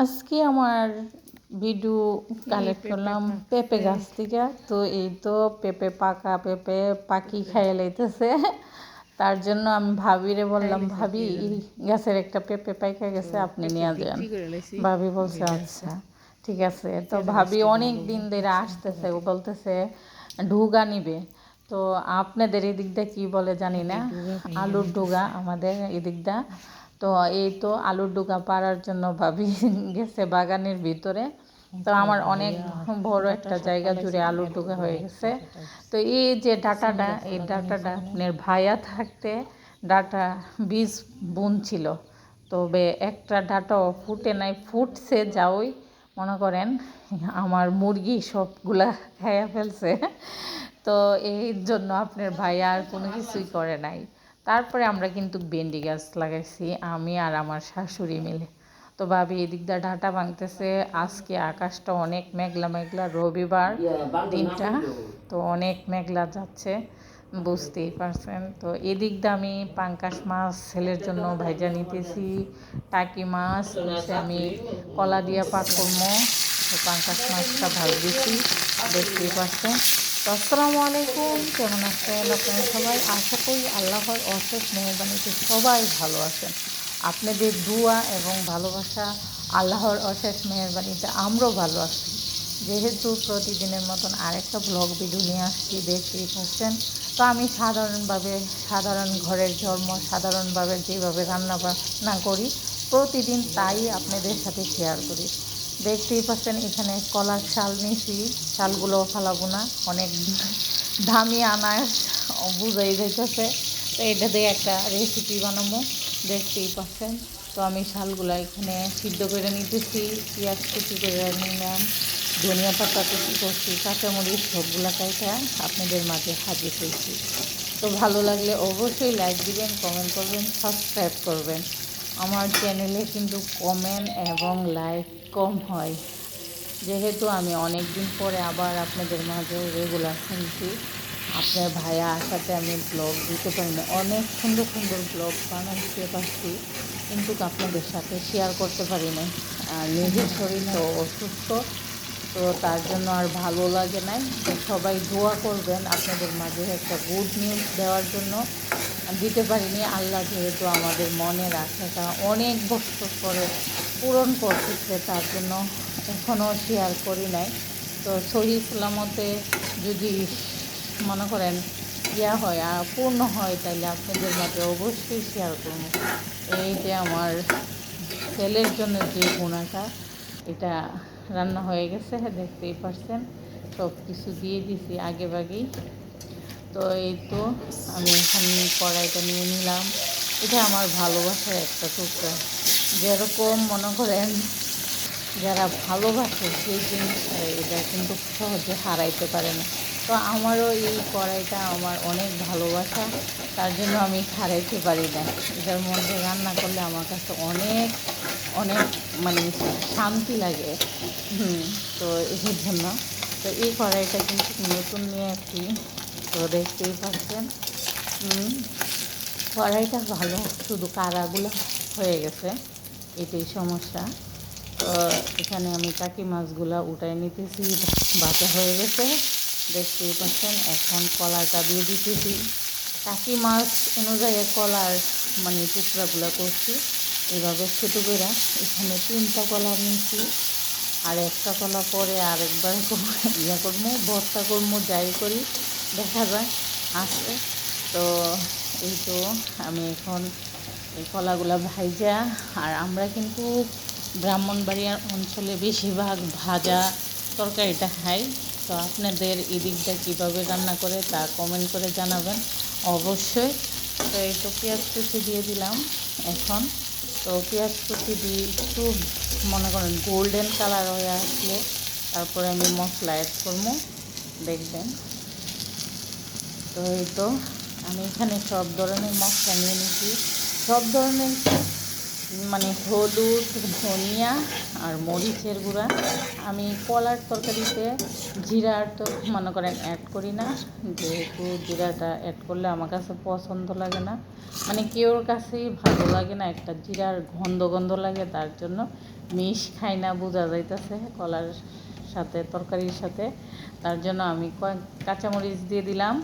আজকে আমার video collect করলাম পেঁপে গাছ থেকে। তো এই তো পেঁপে পাকা পেঁপে পাখি খাইয়ে লাইতেছে। তার জন্য আমি ভাবিরে বললাম, ভাবি এই গাছের একটা পেঁপে পাইকা গেছে, আপনি নিয়ে যান। ভাবি বলছে আচ্ছা ঠিক আছে। তো ভাবি অনেক দিন ধরে আসতেছে, ও বলতেছে ডুগা নিবে। তো আপনাদের এদিকটা কি বলে জানি না, আলুর ডুগা আমাদের এদিকটা। তো এই তো আলুর ডুগা পাড়ার জন্য ভাবি গেছে বাগানের ভিতরে। তো আমার অনেক বড় একটা জায়গা জুড়ে আলুর ডুগা হয়ে গেছে। তো এই যে ডাটাটা, এই ডাটাটা আপনার ভাইয়া থাকতে ডাটা বীজ বুনছিল, তবে একটা ডাটাও ফুটে নাই, ফুটছে যাওই মনে করেন আমার মুরগি সবগুলা খাইয়া ফেলছে। তো এই জন্য আপনার ভাইয়া আর কোনো কিছুই করে নাই। তারপরে আমরা কিন্তু ভেন্ডি গাছ লাগাইছি আমি আর আমার শাশুড়ি মিলে। তো ভাবি এদিক দিয়ে ডাঁটা ভাঙতেছে। আজকে আকাশটা অনেক মেঘলা মেঘলা, রবিবার দিনটা, তো অনেক মেঘলা যাচ্ছে, বুঝতেই পারছেন। তো এদিক দিয়ে আমি পাঙ্কাশ মাছ ছেলের জন্য ভাইজা নিতেছি, টাকি মাছ হচ্ছে আমি কলা দিয়ে পাক করবো। তো পাঙ্কাশ মাছটা ভাজতেছি, দেখতেই পাচ্ছেন। তো আসসালামু আলাইকুম, কেমন আছেন আপনারা সবাই? আশা করি আল্লাহর অশেষ মেহেরবানিতে সবাই ভালো আছেন। আপনাদের দোয়া এবং ভালোবাসা, আল্লাহর অশেষ মেহেরবানিতে আমরাও ভালো আছি। যেহেতু প্রতিদিনের মতন আরেকটা ব্লগ ভিডিও নিয়ে আসছি, দেখতেই পাচ্ছেন। তো আমি সাধারণভাবে, সাধারণ ঘরের জন্ম, সাধারণভাবে যেভাবে রান্না বান্না করি প্রতিদিন, তাই আপনাদের সাথে শেয়ার করি। দেখতেই পাচ্ছেন এখানে কলার শাল নিয়েছি, শালগুলোও ফালাবো না, অনেক দামি আনাজ বুঝাই যাইতেছে। তো এটা দিয়ে একটা রেসিপি বানাবো, দেখতেই পাচ্ছেন। তো আমি শালগুলো এখানে সিদ্ধ করে নিতেছি, পেঁয়াজ কুচি করে নিলাম, ধনিয়া পাতা কুচি করছি, কাঁচামরিচ সবগুলা কাইটা আপনাদের মাঝে হাজির হয়েছি। তো ভালো লাগলে অবশ্যই লাইক দিবেন, কমেন্ট করবেন, সাবস্ক্রাইব করবেন। আমার চ্যানেলে কিন্তু কমেন্ট এবং লাইক কম হয়, যেহেতু আমি অনেক দিন পরে আবার আপনাদের মাঝে রেগুলার শুনছি। আপনার ভাইয়া আসাতে আমি ব্লগ দিতে পারি না, অনেক সুন্দর সুন্দর ব্লগ বানাতে পারছি, কিন্তু আপনাদের সাথে শেয়ার করতে পারি না। আর নিজের শরীর তো অসুস্থ, তো তার জন্য আর ভালো লাগে নাই। তো সবাই দোয়া করবেন আপনাদের মাঝে একটা গুড নিউজ দেওয়ার জন্য। দিতে পারিনি, আল্লাহ যেহেতু আমাদের মনের আশাটা অনেক বছর পরে পূরণ করতেছে, তার জন্য এখনও শেয়ার করি নাই। তো সহি সালামতে যদি মনে করেন ইয়া হয় আর পূর্ণ হয়, তাইলে আপনাদের মাঝে অবশ্যই শেয়ার করবো। এই যে আমার ছেলের জন্য যে ভুনাটা, এটা রান্না হয়ে গেছে, দেখতেই পারছেন। সব কিছু দিয়ে দিছি আগে ভাগেই। তো এই তো আমি এখানে কড়াইটা নিয়ে নিলাম। এটা আমার ভালোবাসার একটা টুকরা, যেরকম মনে করেন যারা ভালোবাসে সেই জিনিসটা, এটা কিন্তু সহজে হারাইতে পারে না। তো আমারও এই কড়াইটা আমার অনেক ভালোবাসা, তার জন্য আমি হারাইতে পারি না। এটার মধ্যে রান্না করলে আমার কাছে অনেক অনেক মানে শান্তি লাগে। তো এই জন্য তো এই কড়াইটা কিন্তু নতুন নিয়ে আসছি। তো দেখতেই পাচ্ছেন কড়াইটা ভালো, শুধু কারাগুলো হয়ে গেছে, এটাই সমস্যা। তো এখানে আমি টাকি মাছগুলো উঠাই নিতেছি, ভাজা হয়ে গেছে, দেখতেই পাচ্ছেন। এখন কলাটা দিয়ে দিতেছি, টাকি মাছ অনুযায়ী কলার মানে টুকরাগুলো করছি এভাবে ছোটো করে। এখানে 3টা কলা নিয়েছি, আর একটা কলা পরে আরেকবার ইয়ে করবো, ভর্তা করবো, যাই করি দেখা যায় আসতে। তো এই তো আমি এখন এই কলাগুলো ভাইজা, আর আমরা কিন্তু ব্রাহ্মণবাড়িয়ার অঞ্চলে বেশিরভাগ ভাজা তরকারিটা খাই। তো আপনাদের এদিকটা কীভাবে রান্না করে তা কমেন্ট করে জানাবেন অবশ্যই। তো এই তো পেঁয়াজ কুচি দিয়ে দিলাম এখন। তো পেঁয়াজ কুচি দিয়ে একটু মনে করেন গোল্ডেন কালার হয়ে আসলে তারপরে আমি মশলা অ্যাড করবো, দেখবেন। তো এই তো আমি এখানে সব ধরনের মশলা নিয়ে নিচ্ছি, সব ধরনের মানে হলুদ, ধনিয়া আর মরিচের গুঁড়া। আমি কলার তরকারিতে জিরার তো মনে করেন অ্যাড করি না, যেহেতু জিরাটা অ্যাড করলে আমার কাছে পছন্দ লাগে না, মানে কেউর কাছেই ভালো লাগে না, একটা জিরার গন্ধ গন্ধ লাগে, তার জন্য মিশ খাই না, বোঝা যাইতেছে কলার সাথে তরকারির সাথে। তার জন্য আমি কাঁচামরিচ দিয়ে দিলাম,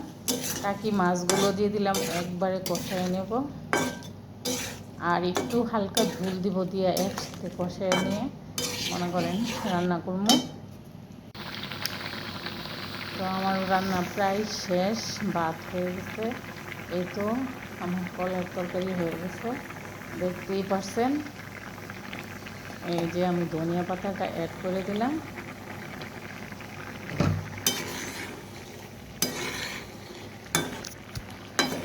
টাকি মাছগুলো দিয়ে দিলাম, একবারে কষাই নেব আর একটু হালকা ঝোল দিব, দিয়ে একসাথে কষাই নিয়ে মনে করেন রান্না করব। তো আমার রান্না প্রায় শেষ, ভাত হয়ে গেছে, এই তো আমার কলার তরকারি হয়ে গেছে, দেখতেই পারছেন। এই যে আমি ধনিয়া পাতাটা অ্যাড করে দিলাম,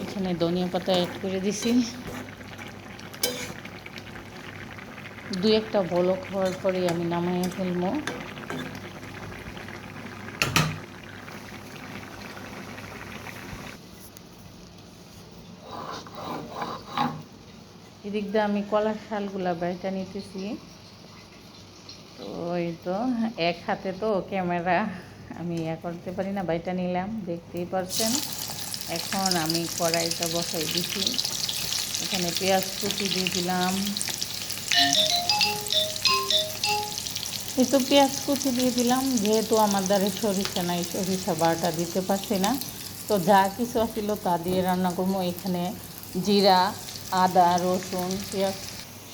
এখানে ধনিয়া পাতা অ্যাড করে দিছি। দু একটা বলক হওয়ার পরেই আমি নামাইয়া ফেলবো। এদিক দিয়ে আমি কলার শালগুলা বাইটা নিতেছি। তো এই তো এক হাতে তো ক্যামেরা আমি করতে পারি না, বাইটা নিলাম, দেখতেই পারছেন। এখন আমি কড়াইটা বসাই দিছি, এখানে পেঁয়াজ কুচি দিয়ে দিলাম, এই তো পেঁয়াজ কুচি দিয়ে দিলাম। যেহেতু আমার দ্বারা সরিষা নাই, সরিষা বাটা দিতে পারছি না, তো যা কিছু আসছিল তা দিয়ে রান্না করবো। এখানে জিরা, আদা, রসুন, পেঁয়াজ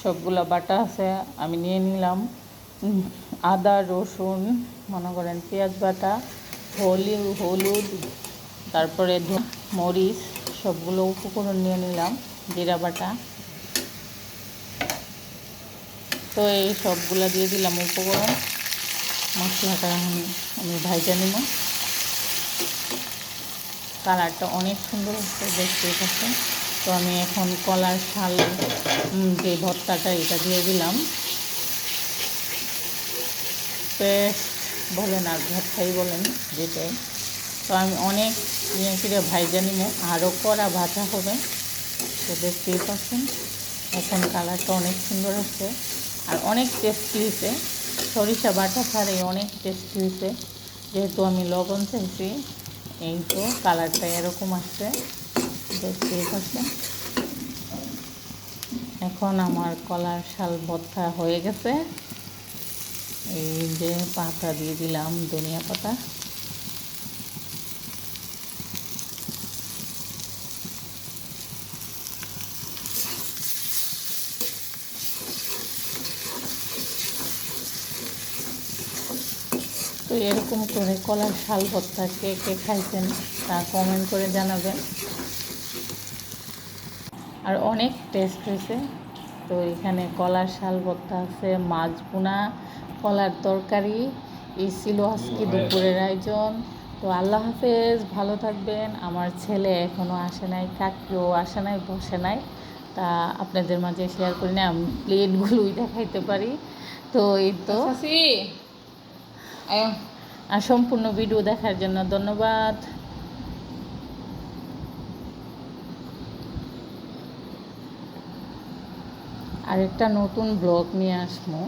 সবগুলো বাটা আছে, আমি নিয়ে নিলাম। আদা, রসুন, মনে করেন পেঁয়াজ বাটা, হলুদ, তারপরে মরিচ, সবগুলো উপকরণ নিয়ে নিলাম, জিরা বাটা। তো এই সবগুলো দিয়ে দিলাম উপকরণ, মশলাটা আমি ভাজা নিব। কালারটা অনেক সুন্দর হচ্ছে, দেখতেই পাচ্ছেন। তো আমি এখন কলার শাল যে ভর্তাটা এটা দিয়ে দিলাম, পেস্ট বলেন আর ভর্তাই বলেন যেটাই। তো আমি অনেক কিরে ভাজা নিব, আরও কড়া ভাজা হবে, তো দেখতেই পাচ্ছেন। এখন কালারটা অনেক সুন্দর হচ্ছে আর অনেক টেস্টি হয়েছে, সরিষা বাটা ছাড়াই অনেক টেস্টি হয়েছে, যেহেতু আমি লবণ চাইছি। এই তো কালারটা এরকম আসছে, দেখতেই পাচ্ছেন। এখন আমার কলার শাল ভর্তা হয়ে গেছে। এই যে পাতা দিয়ে দিলাম, ধনিয়া পাতা। তো এরকম করে কলার শাল ভর্তা কে কে খাইছেন তা কমেন্ট করে জানাবেন। আর অনেক টেস্ট হয়েছে। তো এখানে কলার শাল ভর্তা আছে, মাছ ভুনা, কলার তরকারি, এই ছিল আজকে দুপুরের আয়োজন। তো আল্লাহ হাফেজ, ভালো থাকবেন। আমার ছেলে এখনও আসে নাই, কাকিও আসে নাই, বসে নাই, তা আপনাদের মাঝে শেয়ার করি না, আমি প্লেটগুলোই দেখাইতে পারি। তো এই তো আর সম্পূর্ণ ভিডিও দেখার জন্য ধন্যবাদ। আরেকটা নতুন ব্লগ নিয়ে আসবো।